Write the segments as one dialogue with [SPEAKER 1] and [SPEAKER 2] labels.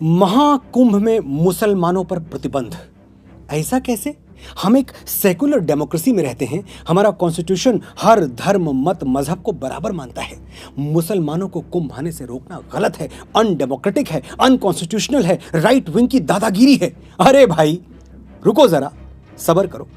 [SPEAKER 1] महाकुंभ में मुसलमानों पर प्रतिबंध, ऐसा कैसे? हम एक सेकुलर डेमोक्रेसी में रहते हैं। हमारा कॉन्स्टिट्यूशन हर धर्म मत मजहब को बराबर मानता है। मुसलमानों को कुंभ आने से रोकना गलत है, अनडेमोक्रेटिक है, अनकॉन्स्टिट्यूशनल है, राइट विंग की दादागिरी है। अरे भाई रुको जरा, सब्र करो,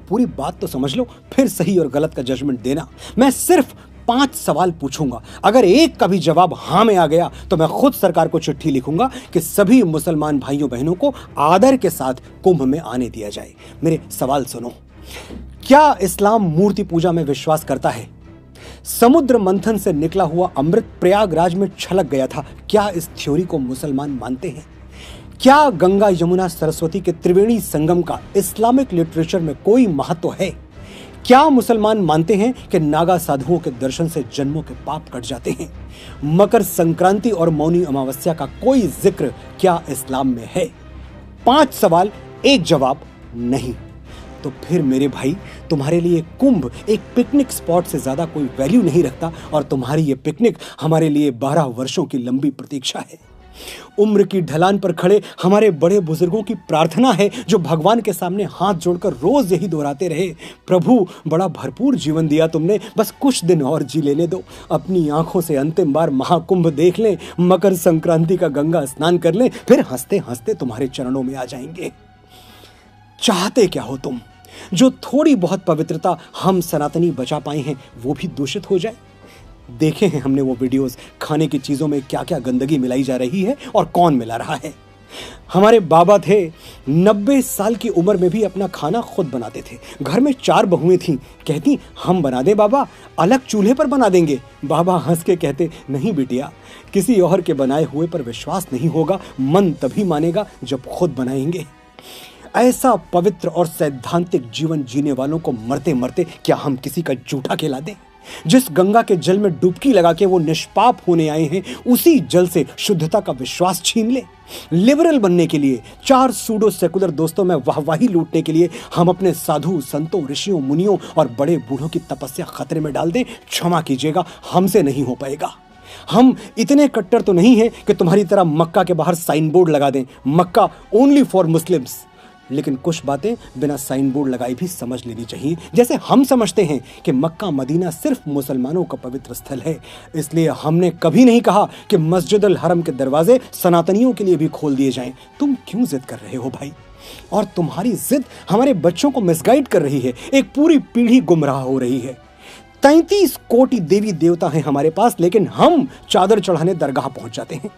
[SPEAKER 1] पूरी बात तो समझ लो, फिर सही और गलत का जजमेंट देना। मैं सिर्फ 5 सवाल पूछूंगा, अगर एक का भी जवाब हां में आ गया तो मैं खुद सरकार को चिट्ठी लिखूंगा कि सभी मुसलमान भाइयों बहनों को आदर के साथ कुंभ में आने दिया जाए। मेरे सवाल सुनो। क्या इस्लाम मूर्ति पूजा में विश्वास करता है? समुद्र मंथन से निकला हुआ अमृत प्रयागराज में छलक गया था, क्या इस थ्योरी को मुसलमान मानते हैं? क्या गंगा यमुना सरस्वती के त्रिवेणी संगम का इस्लामिक लिटरेचर में कोई महत्व है? क्या मुसलमान मानते हैं कि नागा साधुओं के दर्शन से जन्मों के पाप कट जाते हैं? मकर संक्रांति और मौनी अमावस्या का कोई जिक्र क्या इस्लाम में है? 5 सवाल, एक जवाब नहीं। तो फिर मेरे भाई, तुम्हारे लिए कुंभ एक पिकनिक स्पॉट से ज्यादा कोई वैल्यू नहीं रखता और तुम्हारी ये पिकनिक हमारे लिए 12 वर्षों की लंबी प्रतीक्षा है। उम्र की ढलान पर खड़े हमारे बड़े बुजुर्गों की प्रार्थना है, जो भगवान के सामने हाथ जोड़कर रोज यही दोहराते रहे, प्रभु बड़ा भरपूर जीवन दिया तुमने, बस कुछ दिन और जी लेने दो, अपनी आंखों से अंतिम बार महाकुंभ देख लें, मकर संक्रांति का गंगा स्नान कर लें, फिर हंसते हंसते तुम्हारे चरणों में आ जाएंगे। चाहते क्या हो तुम? जो थोड़ी बहुत पवित्रता हम सनातनी बचा पाए हैं वो भी दूषित हो जाए? देखे हैं हमने वो वीडियोस, खाने की चीजों में क्या क्या गंदगी मिलाई जा रही है और कौन मिला रहा है। हमारे बाबा थे, 90 साल की उम्र में भी अपना खाना खुद बनाते थे। घर में 4 बहुएं थीं, कहती हम बना दे बाबा, अलग चूल्हे पर बना देंगे। बाबा हंस के कहते नहीं बिटिया, किसी और के बनाए हुए पर विश्वास नहीं होगा, मन तभी मानेगा जब खुद बनाएंगे। ऐसा पवित्र और सैद्धांतिक जीवन जीने वालों को मरते मरते क्या हम किसी का जूठा खिला दें? जिस गंगा के जल में डुबकी लगा के वो निष्पाप होने आए हैं, उसी जल से शुद्धता का विश्वास छीन ले? लिबरल बनने के लिए, 4 सूडो सेकुलर दोस्तों में वाहवाही लूटने के लिए हम अपने साधु संतों, ऋषियों, मुनियों और बड़े बूढ़ों की तपस्या खतरे में डाल दें? क्षमा कीजिएगा, हमसे नहीं हो पाएगा। हम इतने कट्टर तो नहीं हैं कि तुम्हारी तरह मक्का के बाहर साइन बोर्ड लगा दें, मक्का ओनली फॉर मुस्लिम्स। लेकिन कुछ बातें बिना साइन बोर्ड लगाए भी समझ लेनी चाहिए। जैसे हम समझते हैं कि मक्का मदीना सिर्फ मुसलमानों का पवित्र स्थल है, इसलिए हमने कभी नहीं कहा कि मस्जिद अल हरम के दरवाजे सनातनियों के लिए भी खोल दिए जाएं। तुम क्यों जिद कर रहे हो भाई? और तुम्हारी जिद हमारे बच्चों को मिसगाइड कर रही है, एक पूरी पीढ़ी गुमराह हो रही है। 33 कोटि देवी देवता हैं हमारे पास, लेकिन हम चादर चढ़ाने दरगाह पहुंच जाते हैं।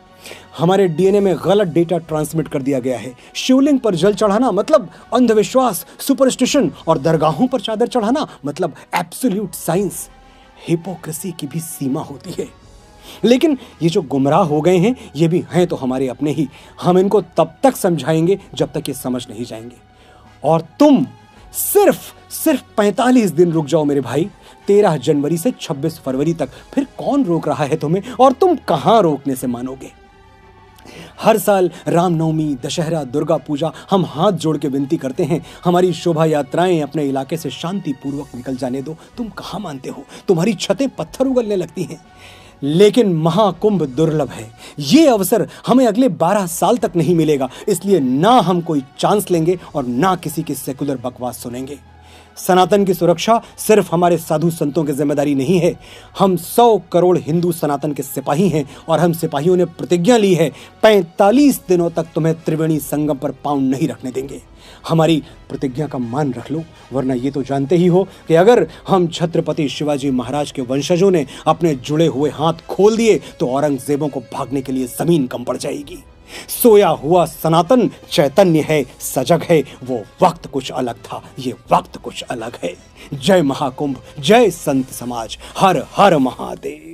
[SPEAKER 1] हमारे डीएनए में गलत डेटा ट्रांसमिट कर दिया गया है। शिवलिंग पर जल चढ़ाना मतलब अंधविश्वास, सुपरस्टिशन, और दरगाहों पर चादर चढ़ाना मतलब एब्सोल्यूट साइंस। हिपोक्रेसी की भी सीमा होती है। लेकिन ये जो गुमराह हो गए हैं, ये भी हैं तो हमारे अपने ही। हम इनको तब तक समझाएंगे जब तक ये समझ नहीं जाएंगे। और तुम सिर्फ 45 दिन रुक जाओ मेरे भाई, 13 जनवरी से 26 फरवरी तक। फिर कौन रोक रहा है तुम्हें, और तुम कहां रोकने से मानोगे? हर साल रामनवमी, दशहरा, दुर्गा पूजा हम हाथ जोड़ के विनती करते हैं, हमारी शोभा यात्राएं अपने इलाके से शांति पूर्वक निकल जाने दो। तुम कहां मानते हो? तुम्हारी छतें पत्थर उगलने लगती हैं। लेकिन महाकुंभ दुर्लभ है, ये अवसर हमें अगले 12 साल तक नहीं मिलेगा, इसलिए ना हम कोई चांस लेंगे और ना किसी की सेकुलर बकवास सुनेंगे। सनातन की सुरक्षा सिर्फ हमारे साधु संतों की जिम्मेदारी नहीं है, हम 100 करोड़ हिंदू सनातन के सिपाही हैं और हम सिपाहियों ने प्रतिज्ञा ली है 45 दिनों तक तुम्हें त्रिवेणी संगम पर पांव नहीं रखने देंगे। हमारी प्रतिज्ञा का मान रख लो, वरना ये तो जानते ही हो कि अगर हम छत्रपति शिवाजी महाराज के वंशजों ने अपने जुड़े हुए हाथ खोल दिए तो औरंगजेबों को भागने के लिए जमीन कम पड़ जाएगी। सोया हुआ सनातन चैतन्य है, सजग है। वो वक्त कुछ अलग था, ये वक्त कुछ अलग है। जय महाकुंभ, जय संत समाज, हर हर महादेव।